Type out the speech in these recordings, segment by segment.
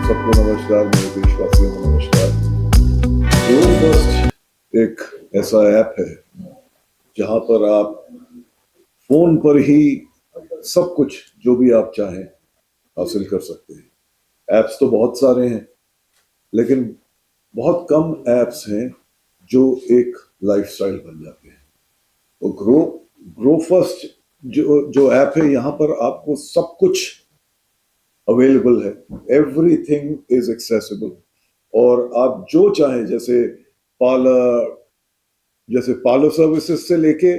सबको नमस्कार, मेरे देशवासियों को नमस्कार। ग्रो फर्स्ट एक ऐसा ऐप है जहां पर आप फोन पर ही सब कुछ जो भी आप चाहें हासिल कर सकते हैं। ऐप्स तो बहुत सारे हैं, लेकिन बहुत कम ऐप्स हैं जो एक लाइफस्टाइल बन जाते हैं। तो ग्रो ग्रो फर्स्ट जो जो ऐप है, यहाँ पर आपको सब कुछ अवेलेबल है। एवरीथिंग इज एक्सेसिबल, और आप जो चाहें, पार्लर जैसे पार्लर सर्विसेज से लेके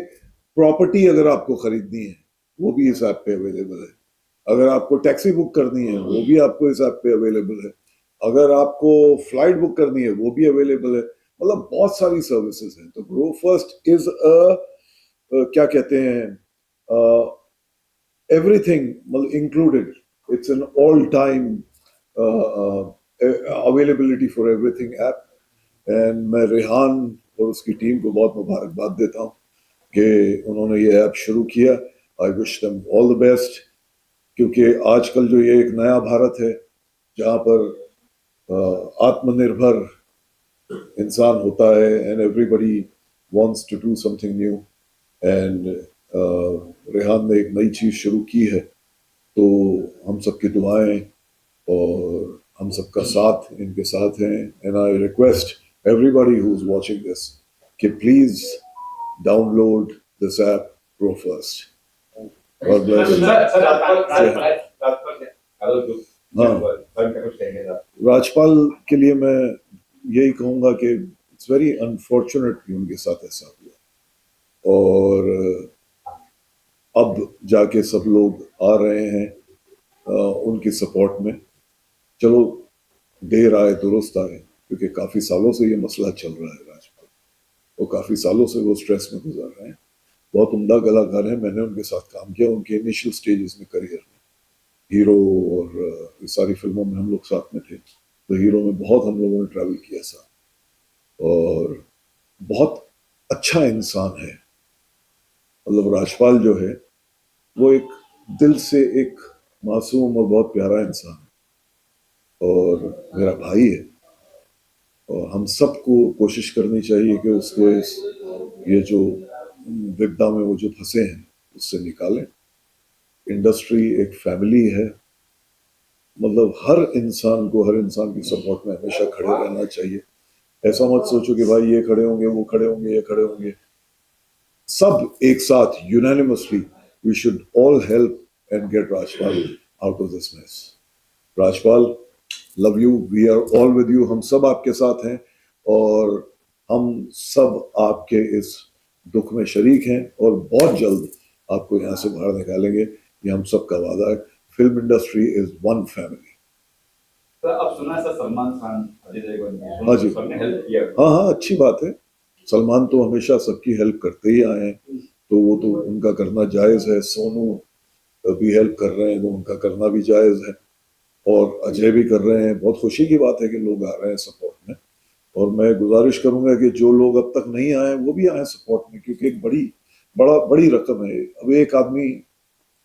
प्रॉपर्टी अगर आपको खरीदनी है वो भी इस ऐप पे अवेलेबल है। अगर आपको टैक्सी बुक करनी है वो भी आपको इस ऐप पे अवेलेबल है। अगर आपको फ्लाइट बुक करनी है वो भी अवेलेबल है। मतलब बहुत सारी सर्विसेज हैं। तो ग्रो फर्स्ट इज क्या कहते हैं, एवरीथिंग मतलब included. It's an all time availability for everything app. And मैं रेहान और उसकी टीम को बहुत मुबारकबाद देता हूँ कि उन्होंने ये ऐप शुरू किया। I wish them all the best, क्योंकि आजकल जो ये एक नया भारत है जहाँ पर आत्मनिर्भर इंसान होता है, and everybody wants to do something new. And Rehan ने एक नई चीज शुरू की है, तो हम सबकी दुआएं और हम सबका साथ इनके साथ हैं। And I request everybody who's watching this कि please download this app, Grow First. God bless. Rajpal के लिए मैं यही कहूँगा कि it's very unfortunate कि उनके साथ ऐसा हुआ, और अब जाके सब लोग आ रहे हैं उनकी सपोर्ट में। चलो देर आए दुरुस्त आए, क्योंकि काफी सालों से ये मसला चल रहा है राजपाल, और काफी सालों से वो स्ट्रेस में गुजर रहे हैं। बहुत उम्दा कलाकार हैं, मैंने उनके साथ काम किया उनके इनिशियल स्टेजेस में करियर में। हीरो और ये सारी फिल्मों में हम लोग साथ में थे। तो हीरो में बहुत हम लोगों ने ट्रैवल किया साथ, और बहुत अच्छा इंसान है। मतलब राजपाल जो है वो एक दिल से एक मासूम और बहुत प्यारा इंसान है, और मेरा भाई है। और हम सबको कोशिश करनी चाहिए कि उसको ये जो विपदा में वो जो फंसे हैं उससे निकालें। इंडस्ट्री एक फैमिली है। मतलब हर इंसान की सपोर्ट में हमेशा खड़े रहना चाहिए। ऐसा मत सोचो कि भाई ये खड़े होंगे, वो खड़े होंगे, ये खड़े होंगे। सब एक साथ unanimously we should all help and get Rajpal out of this mess. Rajpal, love you, we are all with you. हम सब आपके साथ हैं, और हम सब आपके इस दुख में शरीक हैं, और बहुत जल्द आपको यहाँ से बाहर निकालेंगे, ये हम सब का वादा है। Film industry is one family. अब सुना है सलमान खान, अजय देवगन, हाँ जी, सबने हेल्प किया। हाँ, अच्छी बात है। सलमान तो हमेशा सबकी हेल्प करते ही आए हैं, तो वो तो उनका करना जायज है। सोनू भी हेल्प कर रहे हैं, तो उनका करना भी जायज है, और अजय भी कर रहे हैं। बहुत खुशी की बात है कि लोग आ रहे हैं सपोर्ट में, और मैं गुजारिश करूंगा कि जो लोग अब तक नहीं आए वो भी आए सपोर्ट में, क्योंकि एक बड़ी रकम है। अब एक आदमी,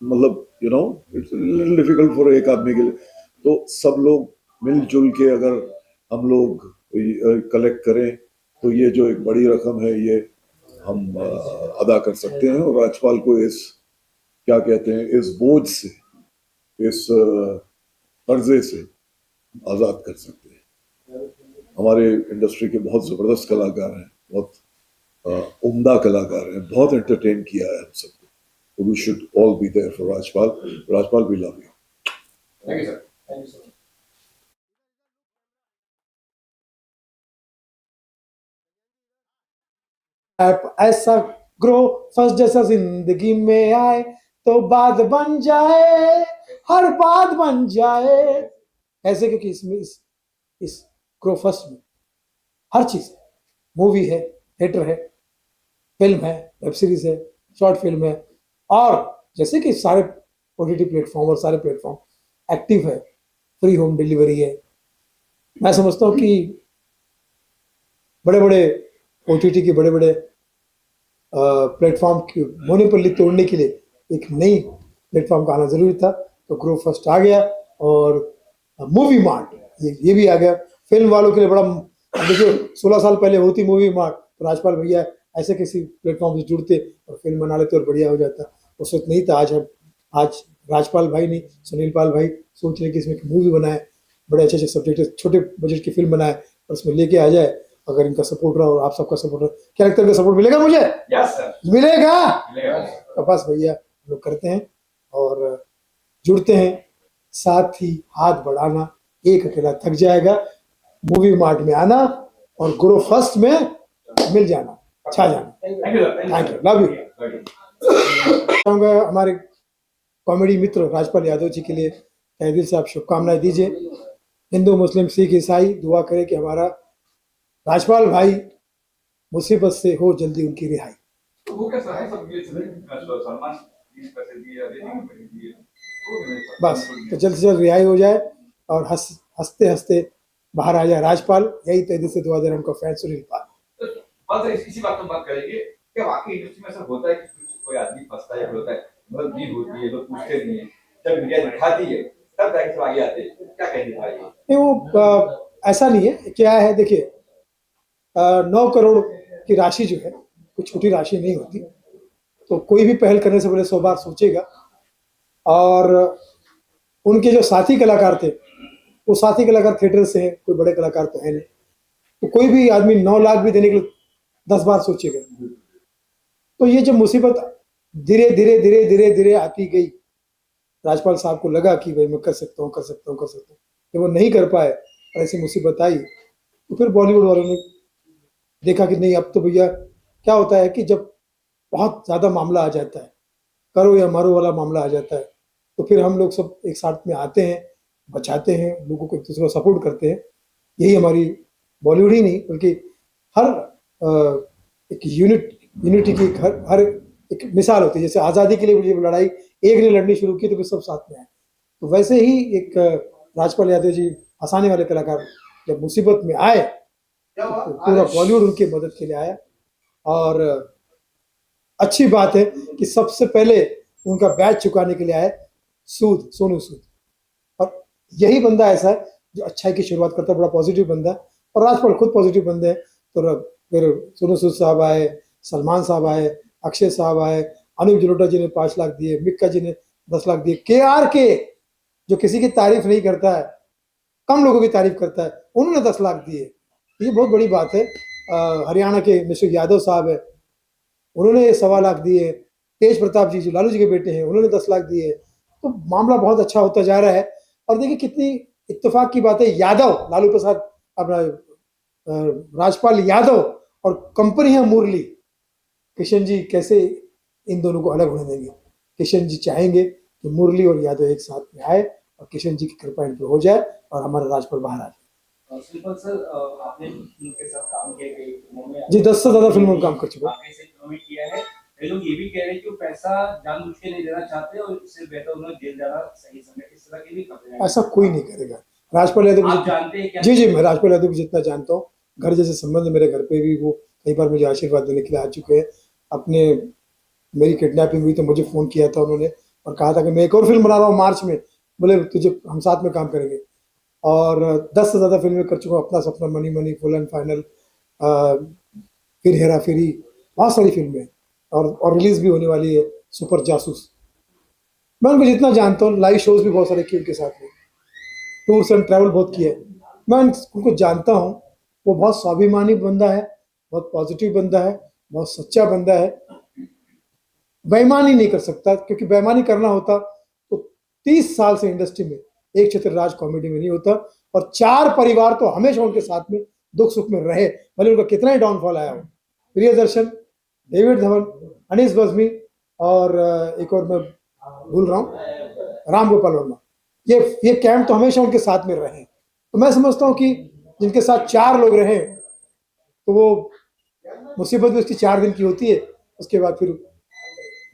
मतलब इट्स डिफिकल्ट फॉर एक आदमी के लिए। तो सब लोग मिलजुल के अगर हम लोग कलेक्ट करें, तो ये जो एक बड़ी रकम है ये हम अदा कर सकते हैं, और राजपाल को इस क्या कहते हैं, इस बोझ से, इस कर्जे से आजाद कर सकते हैं। हमारे इंडस्ट्री के बहुत जबरदस्त कलाकार हैं, बहुत उम्दा कलाकार हैं, बहुत एंटरटेन किया है हम सबको। We should all be there for Rajpal. Rajpal, we love you. Thank you sir. Thank you sir. App ऐसा ग्रो फर्स्ट जैसा जिंदगी में आए तो बात बन जाए, हर बात बन जाए। ऐसे, क्योंकि इसमें इस ग्रो फर्स्ट में हर चीज है। मूवी है, थिएटर है, फिल्म है, वेब सीरीज है, शॉर्ट फिल्म है, और जैसे कि सारे ओटीटी प्लेटफॉर्म और सारे प्लेटफॉर्म एक्टिव है। फ्री होम डिलीवरी है। मैं समझता हूँ कि बड़े बड़े ओटीटी के बड़े बड़े प्लेटफॉर्म की मोनोपोली तोड़ने के लिए एक नई प्लेटफॉर्म का आना जरूरी था। तो ग्रो फर्स्ट आ गया, और मूवी मार्ट ये भी आ गया फिल्म वालों के लिए बड़ा। अब देखिए 16 साल पहले होती मूवी मार्ट तो राजपाल भैया ऐसे किसी प्लेटफॉर्म से जुड़ते और फिल्म बना लेते और बढ़िया हो जाता। उस वक्त नहीं था। आज राजपाल भाई नहीं, सुनील पाल भाई सोच रहे कि इसमें मूवी बनाए, बड़े अच्छे अच्छे सब्जेक्ट, छोटे बजट की फिल्म बनाए और उसमें लेके आ जाए। अगर इनका सपोर्ट रहा और आप सबका सपोर्ट रहा, क्या लगता है कि सपोर्ट मिलेगा मुझे? यस सर, मिलेगा। मिलेगा। तो बस भैया लोग करते हैं और जुड़ते हैं, साथ ही हाथ बढ़ाना, एक अकेला थक जाएगा। मूवी मार्ट में आना और ग्रो फर्स्ट में मिल जाना, छा जाना। Thank you sir, thank you, love you. हमारे कॉमेडी मित्र राजपाल यादव जी के लिए तहे दिल से आप शुभकामनाएं दीजिए। हिंदू मुस्लिम सिख ईसाई दुआ करें कि हमारा राजपाल भाई मुसीबत से हो जल्दी उनकी रिहाई। तो वो कैसा है सब ये सलमान प्लीज पैसे दिए, अजय जी पैसे दिए, बस तो जल्द से जल्द रिहाई हो जाए और हंसते हंसते बाहर आ जाए राजपाल। यही तहे दिल से दुआ दे रहे हैं उनका फैन सुनील पाल। बस इसी बात पर बात करेंगे कि वाकई इंडस्ट्री में ऐसा होता है कि कोई आदमी फंसता है, होता है मतलब भीड़ होती है, लोग पूछते नहीं है, जब मीडिया दिखाती है तब जाके सब आगे आते हैं। क्या कहेंगे भाई? नहीं वो ऐसा नहीं है। क्या है देखिए 9 करोड़ की राशि जो है कोई छोटी राशि नहीं होती। तो कोई भी पहल करने से पहले 100 बार सोचेगा। और उनके जो साथी कलाकार थे वो साथी कलाकार थिएटर से हैं, कोई बड़े कलाकार तो है नहीं। तो कोई भी आदमी 9 लाख भी देने के लिए 10 बार सोचेगा। तो ये जब मुसीबत धीरे धीरे धीरे धीरे धीरे आती गई, राजपाल साहब को लगा कि भाई मैं कर सकता हूँ कर सकता हूँ कर सकता हूँ। जब वो नहीं कर पाए और ऐसी मुसीबत आई तो फिर बॉलीवुड वालों ने देखा कि नहीं अब तो भैया क्या होता है कि जब बहुत ज़्यादा मामला आ जाता है, करो या मरो वाला मामला आ जाता है, तो फिर हम लोग सब एक साथ में आते हैं, बचाते हैं, लोगों को एक दूसरे को सपोर्ट करते हैं। यही हमारी बॉलीवुड ही नहीं बल्कि हर एक यूनिटी की हर एक मिसाल होती है। जैसे आज़ादी के लिए जब लड़ाई एक ने लड़नी शुरू की तो फिर सब साथ में आए। तो वैसे ही एक राजपाल यादव जी हंसाने वाले कलाकार जब मुसीबत में आए तो पूरा बॉलीवुड उनकी मदद के लिए आया। और अच्छी बात है कि सबसे पहले उनका बैच चुकाने के लिए आए सोनू सूद। और यही बंदा ऐसा है जो अच्छाई की शुरुआत करता है, बड़ा पॉजिटिव बंदा है। और राजपाल खुद पॉजिटिव बंदे हैं। तो फिर सोनू सूद साहब आए, सलमान साहब आए, अक्षय साहब आए, अनूप जलोटा जी ने 5 लाख दिए, मिक्का जी ने 10 लाख दिए, के जो किसी की तारीफ नहीं करता है, कम लोगों की तारीफ करता है, उन्होंने 10 लाख दिए। ये बहुत बड़ी बात है। हरियाणा के मिस्टर यादव साहब है, उन्होंने 1.25 लाख दिए। तेज प्रताप जी जो लालू जी के बेटे हैं उन्होंने 10 लाख दिए। तो मामला बहुत अच्छा होता जा रहा है। और देखिए कितनी इत्तेफाक की बात है, यादव लालू प्रसाद अपना राजपाल यादव और कंपनी है मुरली, किशन जी कैसे इन दोनों को अलग होने देंगे? किशन जी चाहेंगे कि मुरली और यादव एक साथ में आए और किशन जी की कृपा इन पर हो जाए और हमारा राजपाल बाहर आ जाए। सिंपल सर, आपने उनके साथ काम किया कई फिल्मों में जी 10 से ज़्यादा फिल्मों में काम कर चुका हूँ। ऐसे फिल्मों में किया है। कई लोग ये भी कह रहे हैं कि वो पैसा जानबूझ के नहीं देना चाहते और इससे बेहतर उन्हें जेल जाना सही समय, इस तरह के भी खबरें हैं। ऐसा कोई नहीं करेगा। राजपाल यादव आप जानते हैं क्या? जी मैं राजपाल यादव को जितना जानता हूँ, घर जैसे संबंध मेरे घर पे भी वो कई बार मुझे आशीर्वाद देने के लिए आ चुके हैं। अपने मेरी किडनैपिंग हुई तो मुझे फ़ोन किया था उन्होंने और कहा था कि मैं एक और फिल्म बना रहा हूँ मार्च में, बोले तुझे हम साथ में काम करेंगे। और 10 से ज़्यादा फिल्में कर चुका हूँ, अपना सपना, money money, full and final, फिर हेरा फेरी, बहुत सारी फिल्में और रिलीज़ भी होने वाली है सुपर जासूस। मैं उनको जितना जानता हूँ, लाइव शोज़ भी बहुत सारे किए उनके साथ में, टूर्स एंड ट्रैवल बहुत किए। मैं उनको जानता हूँ, वो बहुत स्वाभिमानी बंदा है, बहुत पॉजिटिव बंदा है, बहुत सच्चा बंदा है। बेईमानी नहीं कर सकता, क्योंकि बेईमानी करना होता तो 30 साल से इंडस्ट्री में एक छत्रराज कॉमेडी में नहीं होता। और 4 परिवार तो हमेशा उनके साथ में दुख सुख में रहे, भले उनका कितना ही डाउनफॉल आया हो। प्रियदर्शन, डेविड धवन, अनीस बज्मी और एक और मैं भूल रहा हूँ, राम गोपाल वर्मा, ये कैंप तो हमेशा उनके साथ में रहे। तो मैं समझता हूँ कि जिनके साथ 4 लोग रहे तो वो मुसीबत भी उसकी 4 दिन की होती है। उसके बाद फिर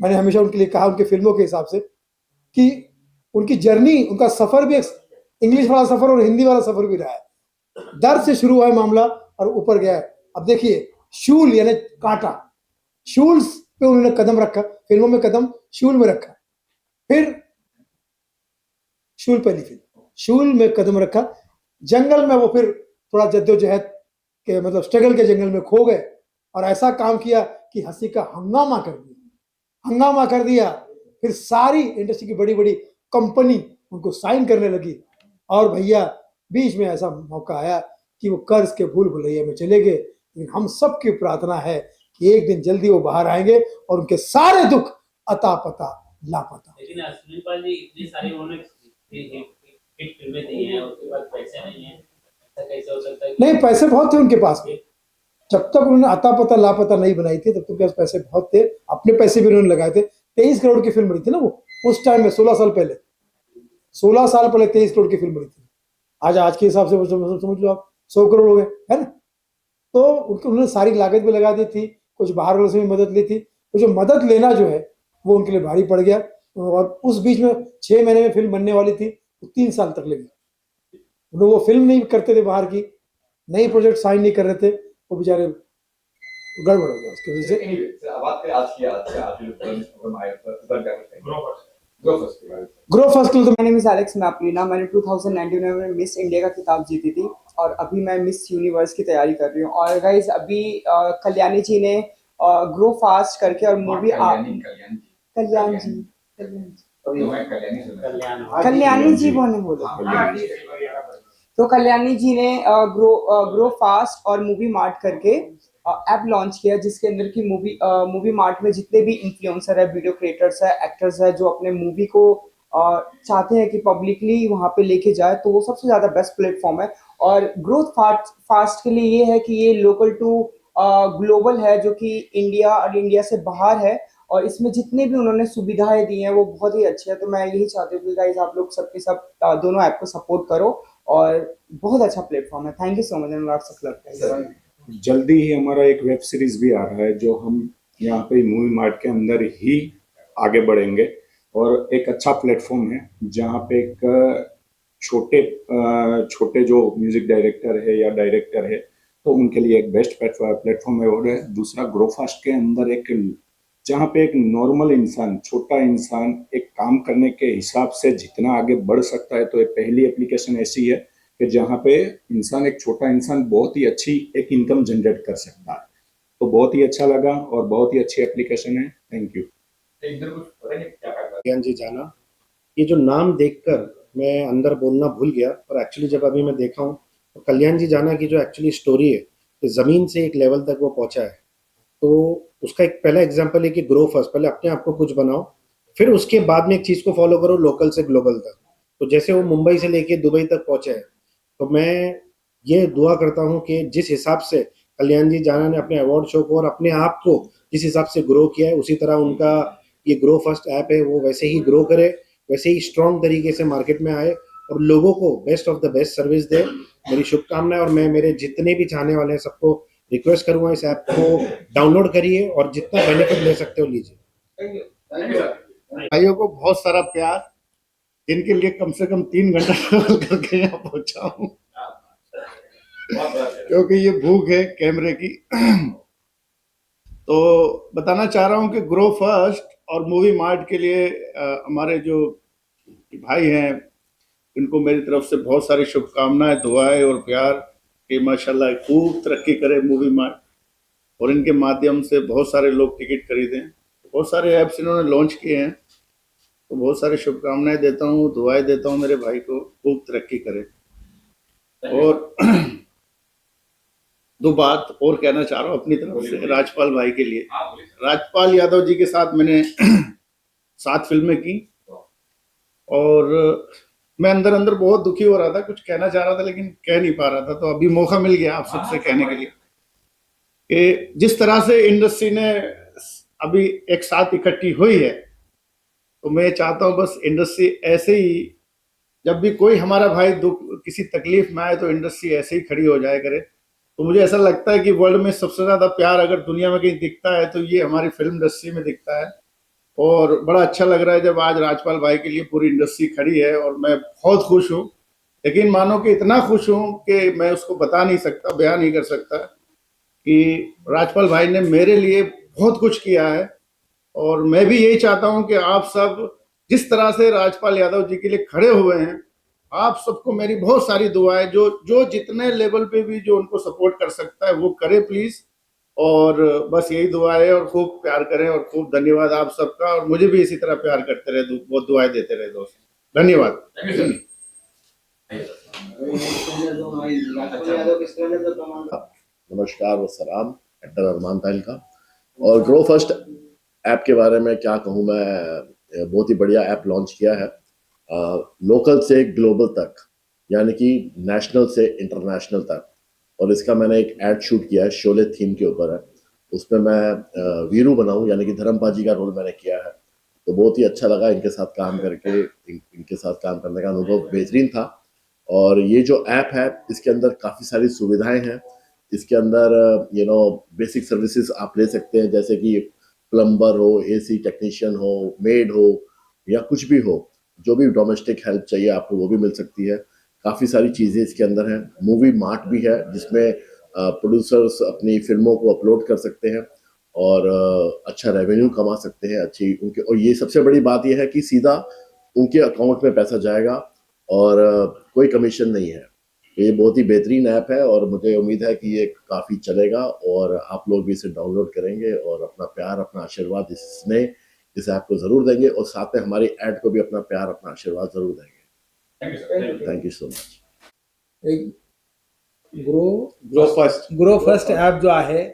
मैंने हमेशा उनके लिए कहा, उनके फिल्मों के हिसाब से, कि उनकी जर्नी, उनका सफ़र भी इंग्लिश वाला सफ़र और हिंदी वाला सफ़र भी रहा है। दर्द से शुरू हुआ है मामला और ऊपर गया है। अब देखिए शूल यानी कांटा, शूल्स पे उन्होंने कदम रखा, फिल्मों में कदम शूल में रखा, फिर शूल पहली फिल्म, शूल में कदम रखा, जंगल में वो फिर थोड़ा जद्दोजहद के मतलब स्ट्रगल के जंगल में खो गए और ऐसा काम किया कि हंसी का हंगामा कर दिया। फिर सारी इंडस्ट्री की बड़ी बड़ी कंपनी उनको साइन करने लगी और भैया बीच में ऐसा मौका आया कि वो कर्ज के भूल भुलैया में चले गए। लेकिन हम सबकी प्रार्थना है कि एक दिन जल्दी वो बाहर आएंगे और उनके सारे दुख अता पता लापता। लेकिन सुनील पाल जी इतनी सारी उन्होंने हिट फिल्में दी हैं, उसके बाद पैसे नहीं है, ऐसा कैसे हो सकता है? नहीं, पैसे बहुत थे उनके पास में। जब तक उन्होंने अता पता लापता नहीं बनाई थी तब तक उनके पास पैसे बहुत थे, अपने पैसे भी उन्होंने लगाए थे। 23 करोड़ की फिल्म बनी थी ना वो उस टाइम में, 16 साल पहले 23 करोड़ की फिल्म बनी थी। आज के हिसाब से समझ लो आप 100 करोड़ हो गए, है ना। तो उन्होंने सारी लागत भी लगा दी थी, कुछ बाहर वालों से भी मदद ली थी। तो जो मदद लेना जो है वो उनके लिए भारी पड़ गया और उस बीच में 6 महीने में फिल्म बनने वाली थी तो 3 साल तक लगी। लोग वो फिल्म नहीं करते थे, बाहर की नई प्रोजेक्ट साइन नहीं कर रहे थे, वो बेचारे गड़बड़ हो गया उसकी वजह से। Anyway, sir, अब बात करें आज की प्रोग्राम आए पर ग्रो फर्स्ट के बारे में। ग्रो फर्स्ट के लिए तो My name is Alex Maplina। मैंने 2019 में मिस इंडिया का खिताब जीती थी और अभी मैं मिस यूनिवर्स की तैयारी कर रही हूँ। और गाइज अभी कल्याणी जी ने ग्रो फास्ट करके और मूवी कल्याण जी कल्याणी जी बोले तो कल्याणी जी ने ग्रो फास्ट और मूवी मार्ट करके ऐप लॉन्च किया जिसके अंदर की मूवी मार्ट में जितने भी इन्फ्लुएंसर है, वीडियो क्रिएटर्स है, एक्टर्स है जो अपने मूवी को चाहते हैं कि पब्लिकली वहां पे लेके जाए, तो वो सबसे ज्यादा बेस्ट प्लेटफॉर्म है। और ग्रोथ फास्ट के लिए ये है कि ये लोकल टू ग्लोबल है, जो कि इंडिया और इंडिया से बाहर है और इसमें जितने भी उन्होंने सुविधाएं दी हैं वो बहुत ही अच्छे हैं। तो मैं यही चाहती हूँ कि गाइस आप लोग सबके सब दोनों ऐप को सपोर्ट करो और बहुत अच्छा प्लेटफॉर्म है। Thank you so much and lots of love. जल्दी ही हमारा एक वेब सीरीज भी आ रहा है जो हम यहाँ पे मूवी मार्ट के अंदर ही आगे बढ़ेंगे और एक अच्छा प्लेटफॉर्म है जहाँ पे एक छोटे जो म्यूजिक डायरेक्टर है या डायरेक्टर है तो उनके लिए एक बेस्ट प्लेटफॉर्म है। और दूसरा ग्रो फास्ट के अंदर एक जहाँ पे एक नॉर्मल इंसान, छोटा इंसान एक काम करने के हिसाब से जितना आगे बढ़ सकता है, तो ये पहली एप्लीकेशन ऐसी है कि जहाँ पे इंसान, एक छोटा इंसान बहुत ही अच्छी एक इनकम जनरेट कर सकता है। तो बहुत ही अच्छा लगा और बहुत ही अच्छी एप्लीकेशन है। Thank you. इधर कुछ पता नहीं क्या कर कल्याण जी जाना, ये जो नाम देखकर मैं अंदर बोलना भूल गया और एक्चुअली जब अभी मैं देखा हूँ तो कल्याण जी जाना की जो एक्चुअली स्टोरी है कि ज़मीन से एक लेवल तक वो पहुंचा है, तो उसका एक पहला एग्जांपल है कि ग्रो फर्स्ट, पहले अपने आप को कुछ बनाओ, फिर उसके बाद में एक चीज़ को फॉलो करो लोकल से ग्लोबल तक। तो जैसे वो मुंबई से लेके दुबई तक पहुंचे हैं, तो मैं ये दुआ करता हूँ कि जिस हिसाब से कल्याण जी जाना ने अपने अवार्ड शो को और अपने आप को जिस हिसाब से ग्रो किया है, उसी तरह उनका ये ग्रो फर्स्ट ऐप है वो वैसे ही ग्रो करे, वैसे ही स्ट्रॉन्ग तरीके से मार्केट में आए और लोगों को best of the best service दे। मेरी शुभकामनाएं और मैं मेरे जितने भी चाहने वाले हैं सबको रिक्वेस्ट करूंगा इस ऐप को डाउनलोड करिए और जितना बेनिफिट ले सकते हो लीजिए। भाइयों को बहुत सारा प्यार, इनके लिए कम से कम 3 घंटा ट्रैवल करके यहाँ पहुंचा हूँ क्योंकि ये भूख है कैमरे की। तो बताना चाह रहा हूँ कि ग्रो फर्स्ट और मूवी मार्ट के लिए हमारे जो भाई हैं इनको मेरी तरफ से बहुत सारी शुभकामनाएं, दुआएं और प्यार कि माशाल्लाह खूब तरक्की करे मूवी मार्ट और इनके माध्यम से बहुत सारे लोग टिकट खरीदें। बहुत सारे ऐप्स इन्होंने लॉन्च किए हैं, तो बहुत सारी शुभकामनाएं देता हूँ, दुआएं देता हूँ मेरे भाई को खूब तरक्की करे। और 2 बात और कहना चाह रहा हूँ अपनी तरफ से राजपाल भाई के लिए। राजपाल यादव जी के साथ मैंने 7 फिल्में की और मैं अंदर अंदर बहुत दुखी हो रहा था, कुछ कहना चाह रहा था लेकिन कह नहीं पा रहा था। तो अभी मौका मिल गया आप सबसे कहने के लिए कि जिस तरह से इंडस्ट्री ने अभी एक साथ इकट्ठी हुई है, तो मैं चाहता हूं बस इंडस्ट्री ऐसे ही, जब भी कोई हमारा भाई दुख किसी तकलीफ में आए तो इंडस्ट्री ऐसे ही खड़ी हो जाए करे। तो मुझे ऐसा लगता है कि वर्ल्ड में सबसे ज्यादा प्यार अगर दुनिया में कहीं दिखता है तो ये हमारी फिल्म इंडस्ट्री में दिखता है। और बड़ा अच्छा लग रहा है जब आज राजपाल भाई के लिए पूरी इंडस्ट्री खड़ी है और मैं बहुत खुश हूँ। लेकिन मानो कि इतना खुश हूँ कि मैं उसको बता नहीं सकता, बयान नहीं कर सकता कि राजपाल भाई ने मेरे लिए बहुत कुछ किया है। और मैं भी यही चाहता हूँ कि आप सब जिस तरह से राजपाल यादव जी के लिए खड़े हुए हैं आप सबको मेरी बहुत सारी दुआएं, जो जो जितने लेवल पे भी जो उनको सपोर्ट कर सकता है वो करे प्लीज। और बस यही दुआ है, और खूब प्यार करें, और खूब धन्यवाद आप सबका, और मुझे भी इसी तरह प्यार करते रहे, बहुत दुआएं देते रहे दोस्त। धन्यवाद। नमस्कार व सलाम, एक्टर अरमान ताइल का। और ग्रो फर्स्ट ऐप के बारे में क्या कहूँ मैं, बहुत ही बढ़िया ऐप लॉन्च किया है, लोकल से ग्लोबल तक, यानी कि नेशनल से इंटरनेशनल तक। और इसका मैंने एक ऐड शूट किया है, शोले थीम के ऊपर है। उसमें मैं वीरू बना हूँ, यानी कि धर्मपा जी का रोल मैंने किया है। तो बहुत ही अच्छा लगा इनके साथ काम करके, इनके साथ काम करने का अनुभव बेहतरीन था। और ये जो ऐप है इसके अंदर काफ़ी सारी सुविधाएं हैं। इसके अंदर बेसिक सर्विसेज आप ले सकते हैं, जैसे कि प्लम्बर हो, एसी टेक्नीशियन हो, मेड हो, या कुछ भी हो, जो भी डोमेस्टिक हेल्प चाहिए आपको वो भी मिल सकती है। काफ़ी सारी चीज़ें इसके अंदर हैं। मूवी मार्ट भी है जिसमें प्रोड्यूसर्स अपनी फिल्मों को अपलोड कर सकते हैं और अच्छा रेवेन्यू कमा सकते हैं, अच्छी उनके। और ये सबसे बड़ी बात यह है कि सीधा उनके अकाउंट में पैसा जाएगा और कोई कमीशन नहीं है। तो ये बहुत ही बेहतरीन ऐप है और मुझे उम्मीद है कि ये काफ़ी चलेगा और आप लोग भी इसे डाउनलोड करेंगे और अपना प्यार, अपना आशीर्वाद इसमें इस ऐप को ज़रूर देंगे, और साथ में हमारी ऐड को भी अपना प्यार, अपना आशीर्वाद ज़रूर देंगे। Thank you so much. एक ग्रो फर्स्ट ॲप जो आहे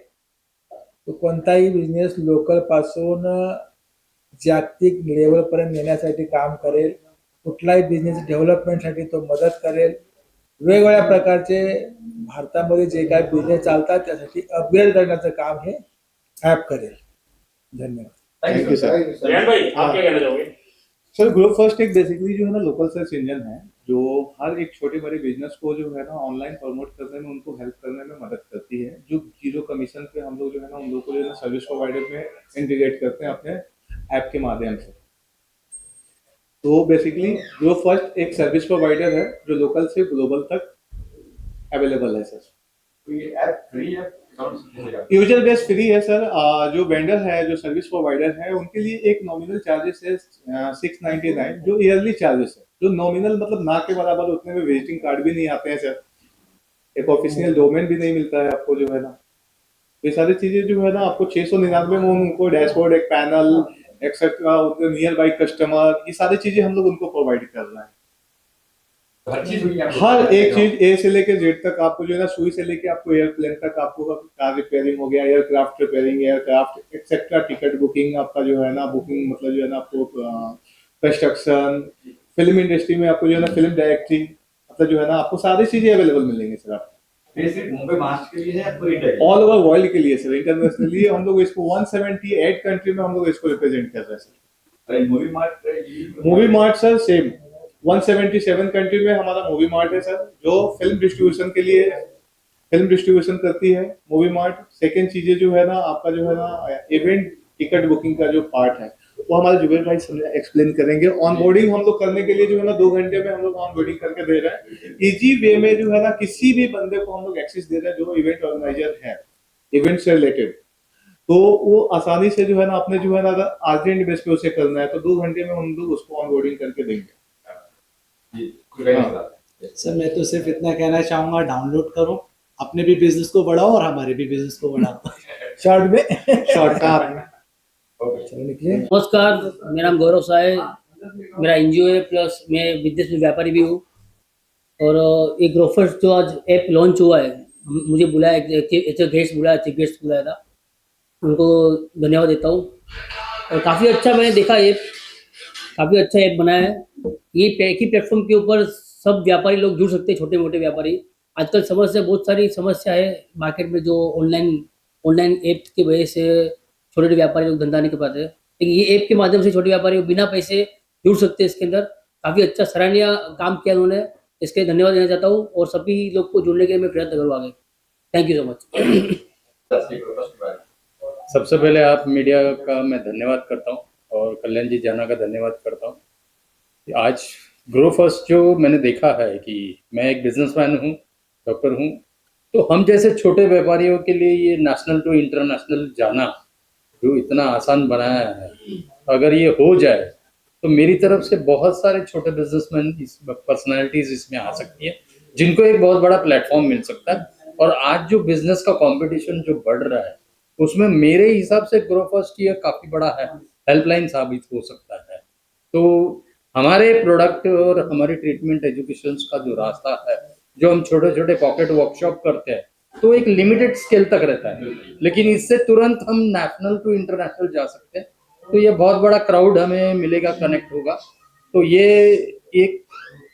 तो कोणताही बिझनेस लोकल पासून जागतिक लेवलपर्यंत नेण्यासाठी काम करेल। कुठलाही बिझनेस डेव्हलपमेंटसाठी तो मदत करेल। वेगवेगळ्या प्रकारचे भारतामध्ये जे काही बिझनेस चालतात त्यासाठी अपग्रेड करण्याचं काम हे ॲप करेल। धन्यवाद। Thank you sir. रेहान भाई, आप क्या कहना चाहोगे? सर, ग्रो फर्स्ट एक बेसिकली जो है ना लोकल सर्च इंजन है, जो हर एक छोटे बड़े बिजनेस को जो है ना ऑनलाइन प्रमोट करने में, उनको हेल्प करने में मदद करती है। जो जीरो कमीशन पे हम लोग जो है ना उन लोगों को जो है ना सर्विस प्रोवाइडर में इंटीग्रेट करते हैं अपने ऐप के माध्यम से। तो बेसिकली ग्रो फर्स्ट एक सर्विस प्रोवाइडर है जो लोकल से ग्लोबल तक अवेलेबल है सर। तो ये ऐप फ्री है? यूजर बेस फ्री है सर। जो वेंडर है, जो सर्विस प्रोवाइडर है, उनके लिए एक नॉमिनल चार्जेस है 699, जो ईयरली चार्जेस है, जो नॉमिनल मतलब ना के बराबर। उतने में विजिटिंग कार्ड भी नहीं आते हैं सर, एक ऑफिशियल डोमेन भी नहीं मिलता है आपको जो है ना। ये सारी चीजें जो है ना आपको 699 में उनको डैशबोर्ड, एक panel, etcetera, near by customer, ये सारी चीजें हम लोग उनको प्रोवाइड कर रहे हैं। हर चीज हुई है, हर एक चीज ए से लेके जेड तक आपको जो है ना, सुई से लेके आपको एयरप्लेन तक, आपको कार रिपेयरिंग हो गया, aircraft repairing, aircraft etcetera, ticket booking आपका जो है ना, बुकिंग मतलब जो है ना आपको कंस्ट्रक्शन, फिल्म इंडस्ट्री में आपको जो है ना फिल्म डायरेक्टिंग, मतलब जो है ना आपको सारी चीजें अवेलेबल मिलेंगी सर आपको। ये सिर्फ मुंबई महाराष्ट्र के लिए है या पूरी इंडिया के लिए? ऑल ओवर वर्ल्ड के लिए सर, इंटरनेशनली हम लोग इसको 178 कंट्री में हम लोग इसको रिप्रेजेंट कर रहे हैं सर। अरे movie mart sir same 177 country में हमारा मूवी मार्ट है सर, जो फिल्म डिस्ट्रीब्यूशन करती है मूवी मार्ट। सेकंड चीजें जो है ना आपका जो है ना इवेंट टिकट बुकिंग का जो पार्ट है वो हमारे जुबेर भाई एक्सप्लेन करेंगे। ऑनबोर्डिंग हम लोग करने के लिए जो है ना 2 घंटे में हम लोग ऑनबोर्डिंग करके दे रहे हैं। इजी वे में जो है ना किसी भी बंदे को हम लोग एक्सेस दे रहे हैं जो इवेंट ऑर्गेनाइजर है, इवेंट से रिलेटेड। तो वो आसानी से जो है ना अपने जो है ना अगर अर्जेंट बेस पे उसे करना है तो 2 घंटे में हम लोग उसको ऑनबोर्डिंग करके देंगे। सर, मैं तो सिर्फ इतना कहना चाहूंगा, डाउनलोड करो, अपने भी बिजनेस को बढ़ाओ और हमारे भी बिजनेस को बढ़ाओ। शॉर्ट में शॉर्टकट। नमस्कार, मेरा नाम गौरव सा है, मेरा एनजीओ है, प्लस मैं बिजनेस में व्यापारी भी हूँ। और ये ग्रोफर्स जो आज ऐप लॉन्च हुआ है, मुझे बुलाया, चीफ गेस्ट बुलाया था, उनको धन्यवाद देता हूँ। और काफ़ी अच्छा मैंने देखा ऐप, काफ़ी अच्छा ऐप बनाया है। ये एक ही प्लेटफॉर्म के ऊपर सब व्यापारी लोग जुड़ सकते हैं, छोटे मोटे व्यापारी। आजकल बहुत सारी समस्या है मार्केट में, जो ऑनलाइन ऐप की वजह से छोटे व्यापारी लोग धंधा नहीं कर पाते, लेकिन ये ऐप के माध्यम से छोटे व्यापारी बिना पैसे जुड़ सकते हैं इसके अंदर। काफ़ी अच्छा सराहनीय काम किया उन्होंने, इसके लिए धन्यवाद देना चाहता हूँ और सभी लोग को जुड़ने के लिए मैं प्रयत्न करूँ आगे। Thank you so much. सबसे पहले आप मीडिया का मैं धन्यवाद करता हूँ और कल्याण जी जाना का धन्यवाद करता हूँ। आज ग्रो फर्स्ट जो मैंने देखा है कि मैं एक बिजनेसमैन हूँ, डॉक्टर हूँ, तो हम जैसे छोटे व्यापारियों के लिए ये नेशनल टू इंटरनेशनल जाना जो इतना आसान बनाया है, अगर ये हो जाए तो मेरी तरफ से बहुत सारे छोटे बिजनेसमैन पर्सनालिटीज इसमें आ सकती है, जिनको एक बहुत बड़ा प्लेटफॉर्म मिल सकता है। और आज जो बिजनेस का कंपटीशन जो बढ़ रहा है, उसमें मेरे हिसाब से ग्रो फर्स्ट ये काफी बड़ा है हेल्पलाइन साबित हो सकता है। तो हमारे प्रोडक्ट और हमारी ट्रीटमेंट एजुकेशन का जो रास्ता है, जो हम छोटे छोटे पॉकेट वर्कशॉप करते हैं, तो एक लिमिटेड स्केल तक रहता है, लेकिन इससे तुरंत हम नेशनल टू इंटरनेशनल जा सकते हैं। तो ये बहुत बड़ा क्राउड हमें मिलेगा, कनेक्ट होगा। तो ये एक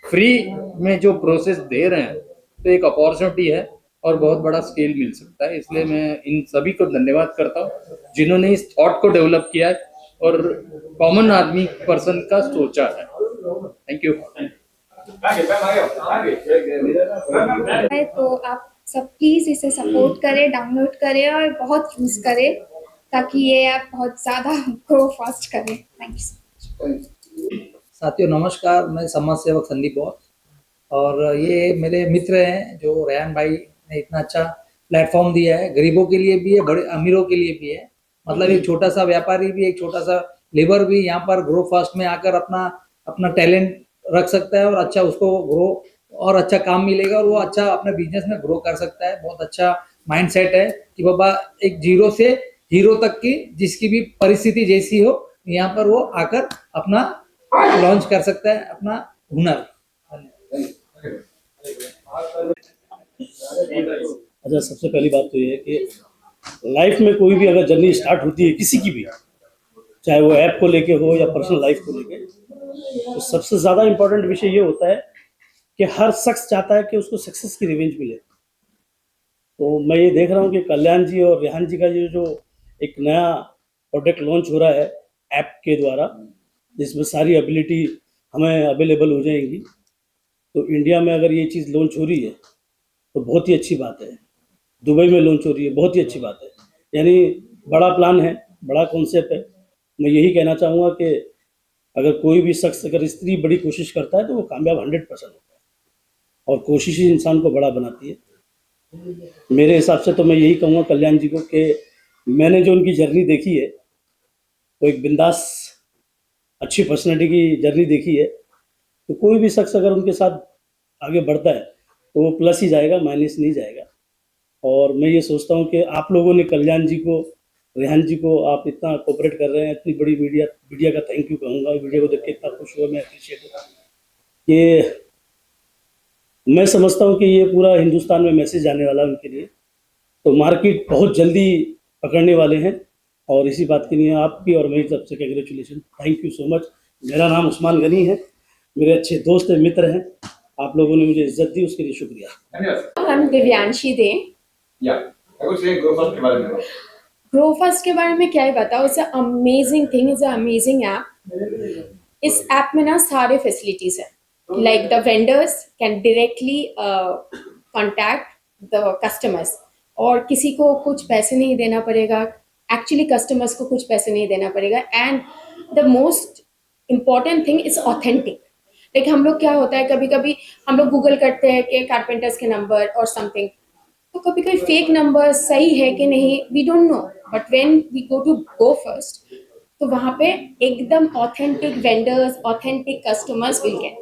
फ्री में जो प्रोसेस दे रहे हैं, तो एक अपॉर्चुनिटी है और बहुत बड़ा स्केल मिल सकता है। इसलिए मैं इन सभी को धन्यवाद करता हूँ जिन्होंने इस थॉट को डेवलप किया है और कॉमन आदमी पर्सन का सोचा है। Thank you. है तो आप सब प्लीज इसे सपोर्ट करें, डाउनलोड करें और बहुत यूज करें ताकि ये ऐप बहुत ज्यादा ग्रो फास्ट करे। Thank you so much. साथियों नमस्कार, मैं समाज सेवक संदीप बॉस और ये मेरे मित्र हैं जो रेहान भाई ने इतना अच्छा प्लेटफॉर्म दिया है। गरीबों के लिए भी है, बड़े अमीरों के लिए भी है। मतलब एक छोटा सा व्यापारी भी, एक छोटा सा लेबर भी यहाँ पर ग्रो फास्ट में आकर अपना टैलेंट रख सकता है और अच्छा उसको ग्रो और अच्छा काम मिलेगा और वो अच्छा अपने बिजनेस में ग्रो कर सकता है। बहुत अच्छा माइंडसेट है कि बाबा एक जीरो से हीरो तक की जिसकी भी परिस्थिति जैसी हो, यहाँ पर वो आकर अपना लॉन्च कर सकता है अपना हुनर। अच्छा, सबसे पहली बात तो ये है कि लाइफ में कोई भी अगर जर्नी स्टार्ट होती है किसी की भी, चाहे वो ऐप को लेके हो या पर्सनल लाइफ को लेके, तो सबसे ज़्यादा इम्पोर्टेंट विषय ये होता है कि हर शख्स चाहता है कि उसको सक्सेस की रिवेंज मिले। तो मैं ये देख रहा हूँ कि कल्याण जी और रेहान जी का ये जो एक नया प्रोडक्ट लॉन्च हो रहा है ऐप के द्वारा, जिसमें सारी एबिलिटी हमें अवेलेबल हो जाएंगी, तो इंडिया में अगर ये चीज़ लॉन्च हो रही है तो बहुत ही अच्छी बात है। दुबई में लॉन्च हो रही है, बहुत ही अच्छी बात है। यानी बड़ा प्लान है, बड़ा कॉन्सेप्ट है। मैं यही कहना चाहूँगा कि अगर कोई भी शख्स, अगर स्त्री बड़ी कोशिश करता है तो वो कामयाब 100% होता है, और कोशिश ही इंसान को बड़ा बनाती है। मेरे हिसाब से तो मैं यही कहूँगा कल्याण जी को कि मैंने जो उनकी जर्नी देखी है, वो एक बिंदास अच्छी पर्सनैलिटी की जर्नी देखी है, तो कोई भी शख्स अगर उनके साथ आगे बढ़ता है तो वो प्लस ही जाएगा, माइनस नहीं जाएगा। और मैं ये सोचता हूँ कि आप लोगों ने कल्याण जी को, रेहान जी को, आप इतना कोऑपरेट कर रहे हैं, इतनी बड़ी मीडिया का थैंक यू कहूँगा। वीडियो को देख के इतना खुश हुआ, मैं अप्रिशिएट हूँ। ये मैं समझता हूँ कि ये पूरा हिंदुस्तान में मैसेज आने वाला है उनके लिए, तो मार्केट बहुत जल्दी पकड़ने वाले हैं। और इसी बात के लिए आपकी और मेरी तरफ से congratulation, thank you so much. मेरा नाम उस्मान गनी है, मेरे अच्छे दोस्त हैं, मित्र हैं। आप लोगों ने मुझे इज्जत दी, उसके लिए शुक्रिया। हम दिव्यांशी दे। ग्रो फास्ट के बारे में क्या ही बताओ, it's amazing thing, it's amazing app. इस ऐप में ना सारे फैसिलिटीज है, like the vendors can directly contact the customers, और किसी को कुछ पैसे नहीं देना पड़ेगा। एक्चुअली कस्टमर्स को कुछ पैसे नहीं देना पड़ेगा। And the most important thing is authentic. Like हम लोग क्या होता है, कभी कभी हम लोग गूगल करते हैं कि कारपेंटर्स के नंबर और समथिंग, तो कभी कभी फेक नंबर सही है कि नहीं, we don't know. But when we go to Go First, तो वहाँ पे एकदम authentic vendors, authentic customers will get,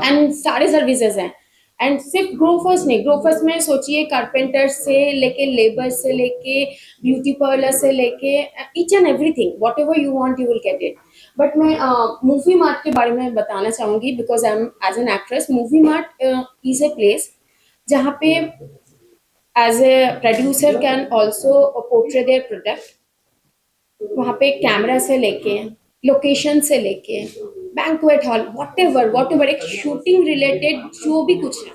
and सारे सर्विसेज हैं। एंड सिर्फ ग्रो फर्स्ट नहीं, ग्रो फर्स्ट में सोचिए कारपेंटर से लेके, लेबर से लेके, ब्यूटी पार्लर से लेके, each and everything, whatever you want you will get it. But मैं मूवी मार्ट के बारे में बताना चाहूँगी, because I am as an actress. Movie mart is a place जहाँ पे as a producer can also portray their product. वहाँ पे कैमरा से लेके, लोकेशन से लेके, बैंक्वेट हॉल, वॉट एवर एक शूटिंग रिलेटेड जो भी कुछ है,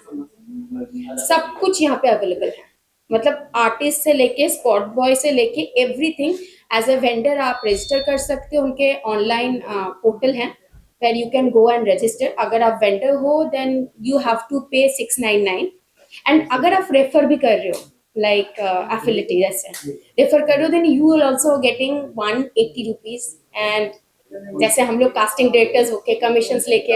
सब कुछ यहाँ पे अवेलेबल है। मतलब आर्टिस्ट से लेके, स्पॉट बॉय से लेके, एवरीथिंग। एज ए वेंडर आप रजिस्टर कर सकते हो, उनके ऑनलाइन पोर्टल है where you can go and register. अगर आप वेंडर हो देन यू हैव टू पे 699। एंड अगर आप रेफर भी कर रहे हो, लाइक एफिलिएट जैसे रेफर कर रहे हो, then you will also getting 180 rupees. And जैसे हम लोग कास्टिंग डायरेक्टर्स होके कमीशन लेके,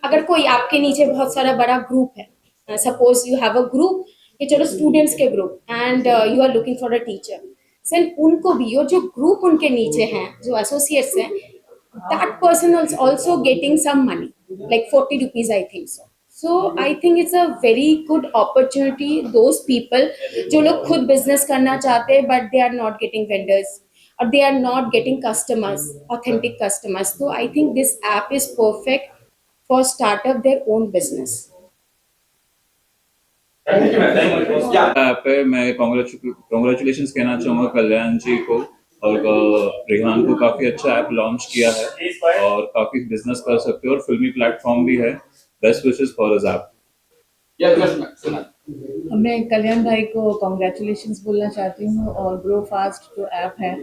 अगर कोई आपके नीचे बहुत सारा बड़ा ग्रुप है, suppose you have a group, ये चलो स्टूडेंट्स के group, and you are looking for a teacher, send उनको भी, और जो ग्रुप उनके नीचे हैं, जो एसोसिएट्स हैं, that person is also getting some money, like 40 rupees, I think so. So I think it's a very good opportunity. Those people जो लोग खुद business करना चाहते हैं but they are not getting vendors or they are not getting customers, authentic customers. So I think this app is perfect for start up their own business. App पे मैं congratulations कहना चाहूँगा कल्याण जी को और रेहान को। काफ़ी अच्छा ऐप लॉन्च किया है और काफ़ी बिजनेस कर सकते हो और फिल्मी प्लेटफॉर्म भी है। Best wishes for his app. मैं कल्याण भाई को कॉन्ग्रेचुलेशंस बोलना चाहती हूँ और ग्रो फास्ट जो ऐप है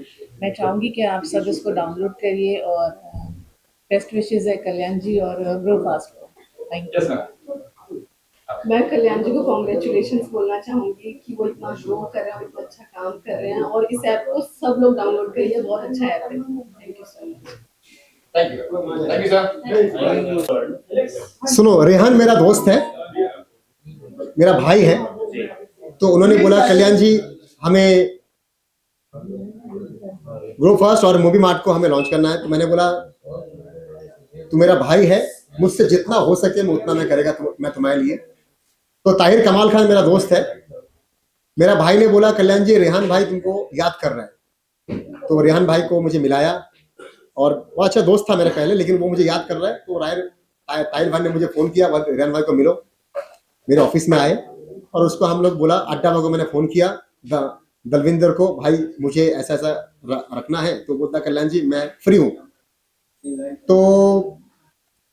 मैं चाहूँगी कि आप सब इसको डाउनलोड करिए और बेस्ट विशेस है कल्याण जी और ग्रो फास्ट को। Thank you. मैं कल्याण जी को कॉन्ग्रेचुलेशंस बोलना चाहूंगी कि वो इतना ग्रो कर रहे हैं, इतना अच्छा काम कर रहे हैं और इस ऐप को सब लोग डाउनलोड करिए, बहुत अच्छा ऐप है। Thank you so much. Thank you sir. सुनो, रेहान मेरा दोस्त है, मेरा भाई है, तो उन्होंने बोला कल्याण जी हमें ग्रो फास्ट और मूवी मार्ट को हमें लॉन्च करना है। तो मैंने बोला तू मेरा भाई है, मुझसे जितना हो सके मैं उतना मैं करेगा मैं तुम्हारे लिए। तो ताहिर कमाल खान मेरा दोस्त है, मेरा भाई ने बोला कल्याण जी रेहान भाई तुमको याद कर रहा है। तो रेहान भाई को मुझे मिलाया और वो अच्छा दोस्त था मेरे पहले, लेकिन वो मुझे याद कर रहा है। तो ताहिर भाई ने मुझे फ़ोन किया, रेहान भाई को मिलो, मेरे ऑफिस में आए और उसको हम लोग बोला, अड्डा भाई को मैंने फ़ोन किया, दलविंदर को, भाई मुझे ऐसा ऐसा रखना है। तो बोलता कल्याण जी मैं फ्री हूँ। तो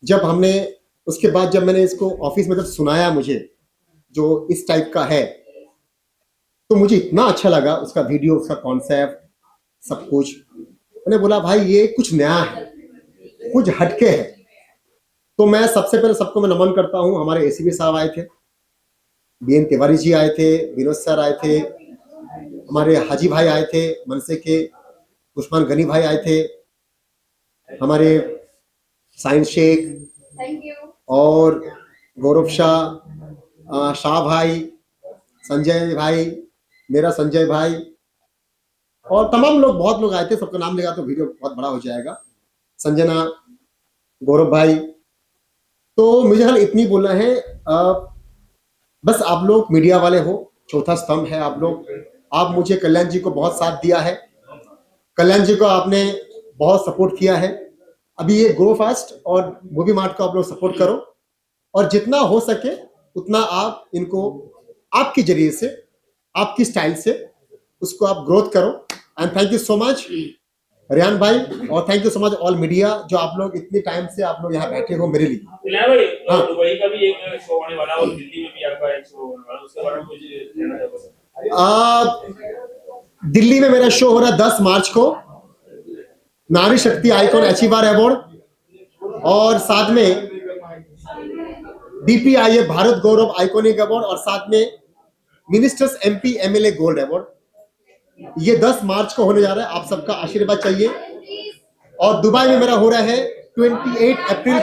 जब हमने उसके बाद जब मैंने इसको ऑफिस में जब सुनाया मुझे जो इस टाइप का है, तो मुझे इतना अच्छा लगा उसका वीडियो, उसका कॉन्सेप्ट, सब कुछ। मैंने बोला भाई ये कुछ नया है, कुछ हटके है। तो मैं सबसे पहले सबको मैं नमन करता हूँ। हमारे एसीपी साहब आए थे, बीएन तिवारी जी आए थे, विनोद सर आए थे, हमारे हाजी भाई आए थे मनसे के, उस्मान गनी भाई आए थे, हमारे साइन शेख और गौरव शाह भाई, संजय भाई, मेरा संजय भाई और तमाम लोग, बहुत लोग आए थे। सबका नाम लेगा तो वीडियो बहुत बड़ा हो जाएगा। संजना, गौरव भाई। तो मुझे हाल इतनी बोलना है, बस आप लोग मीडिया वाले हो, चौथा स्तंभ है आप लोग। आप मुझे कल्याण जी को बहुत साथ दिया है, कल्याण जी को आपने बहुत सपोर्ट किया है। अभी ये ग्रो फास्ट और मूवी मार्ट को आप लोग सपोर्ट करो और जितना हो सके उतना आप इनको आपके जरिए से, आपकी स्टाइल से उसको आप ग्रोथ करो। And thank you so much Rehan भाई और thank you so much all media जो आप लोग इतनी टाइम से आप लोग यहाँ बैठे हो मेरे लिए। भाई दुबई का भी एक शो होने वाला है और दिल्ली में भी आपका एक शो होने वाला है, उसके बारे में कुछ कहना चाहोगे? दिल्ली में मेरा शो हो रहा है 10 मार्च को, नारी शक्ति आइकॉन अचीवर अवार्ड और साथ में DPIA भारत गौरव आइकॉनिक अवार्ड और साथ में ministers MP MLA gold award. ये 10 मार्च को होने जा रहा है, आप सबका आशीर्वाद चाहिए। और दुबई में मेरा हो रहा है 28 अप्रैल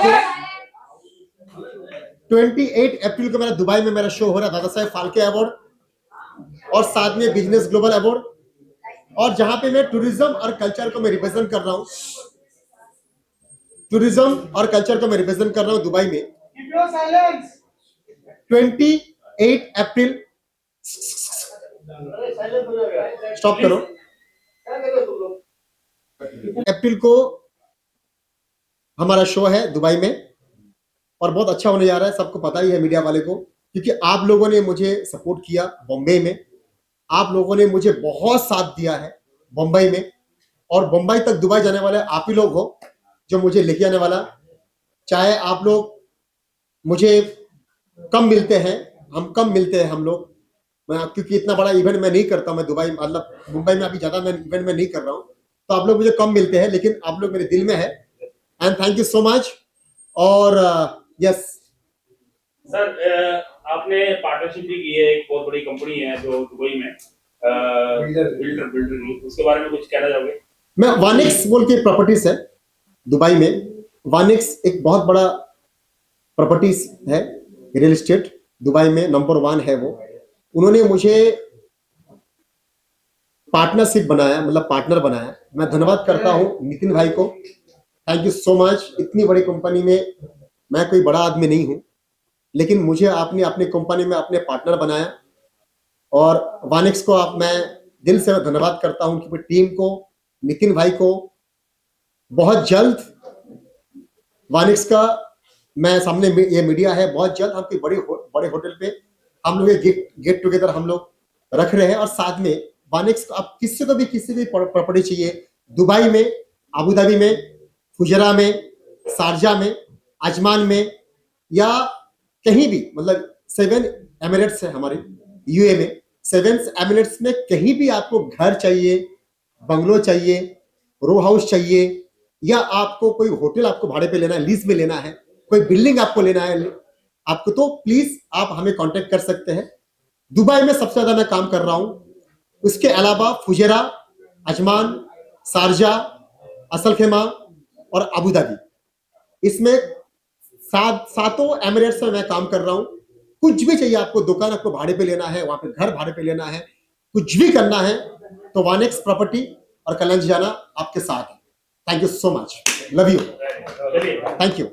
को मेरा दुबई में मेरा शो हो रहा है, दादा साहेब फाल्के अवार्ड और साथ में बिजनेस ग्लोबल अवार्ड, और जहां पे मैं टूरिज्म और कल्चर को मैं रिप्रेजेंट कर रहा हूं, टूरिज्म और कल्चर को मैं रिप्रेजेंट कर रहा हूं दुबई में। 28 अप्रैल, स्टॉप करो, अप्रैल को हमारा शो है दुबई में और बहुत अच्छा होने जा रहा है। सबको पता ही है मीडिया वाले को, क्योंकि आप लोगों ने मुझे सपोर्ट किया बॉम्बे में, आप लोगों ने मुझे बहुत साथ दिया है बम्बई में, और बम्बई तक दुबई जाने वाले आप ही लोग हो जो मुझे लेके आने वाला। चाहे आप लोग मुझे कम मिलते हैं, हम कम मिलते हैं हम लोग, मैं क्योंकि इतना बड़ा इवेंट मैं नहीं करता, मैं दुबई मतलब मुंबई में अभी ज्यादा मैं इवेंट में नहीं कर रहा हूँ, तो आप लोग मुझे कम मिलते हैं, लेकिन आप लोग मेरे दिल में है। And thank you so much. और यस सर, आपने पार्टनरशिप भी की है, एक बहुत बड़ी कंपनी है जो दुबई में बिल्डर, उसके बारे में कुछ कहना चाहोगे? मैं वानिक्स बोल के प्रॉपर्टीज है दुबई में, वानिक्स एक बहुत बड़ा प्रॉपर्टीज है, रियल एस्टेट दुबई में नंबर 1 है वो। उन्होंने मुझे पार्टनरशिप बनाया, मतलब पार्टनर बनाया। मैं धन्यवाद करता हूँ नितिन भाई को थैंक यू सो मच। इतनी बड़ी कंपनी में मैं कोई बड़ा आदमी नहीं हूं, लेकिन मुझे आपने अपनी कंपनी में अपने पार्टनर बनाया, और वानिक्स को आप मैं दिल से धन्यवाद करता हूं कि टीम को, नितिन भाई को। बहुत जल्द वानिक्स का मैं सामने ये मीडिया है, बहुत जल्द हम बड़े होटल पे हम लोग गेट टुगेदर हम लोग रख रहे हैं। और साथ में वानिक्स आप किसी भी प्रॉपर्टी चाहिए, दुबई में, अबू धाबी में, फुजरा में, शारजा में, अजमान में, या कहीं भी, मतलब 7 एमिरेट्स है हमारे यूए में, 7 एमिरेट्स में कहीं भी आपको घर चाहिए, बंगलो चाहिए, रो हाउस चाहिए, या आपको कोई होटल आपको भाड़े पे लेना है, लीज में लेना है, कोई बिल्डिंग आपको लेना है आपको, तो प्लीज आप हमें कांटेक्ट कर सकते हैं। दुबई में सबसे ज्यादा मैं काम कर रहा हूं, उसके अलावा फुजेरा, अजमान, शारजा, असल खेमा और अबू धाबी, इसमें 7 एमिरेट्स में मैं काम कर रहा हूं। कुछ भी चाहिए आपको, दुकान आपको भाड़े पे लेना है, वहां पे घर भाड़े पे लेना है, कुछ भी करना है, तो वानिक्स प्रॉपर्टी और कल्याण जी जाना आपके साथ है। Thank you so much, love you, thank you.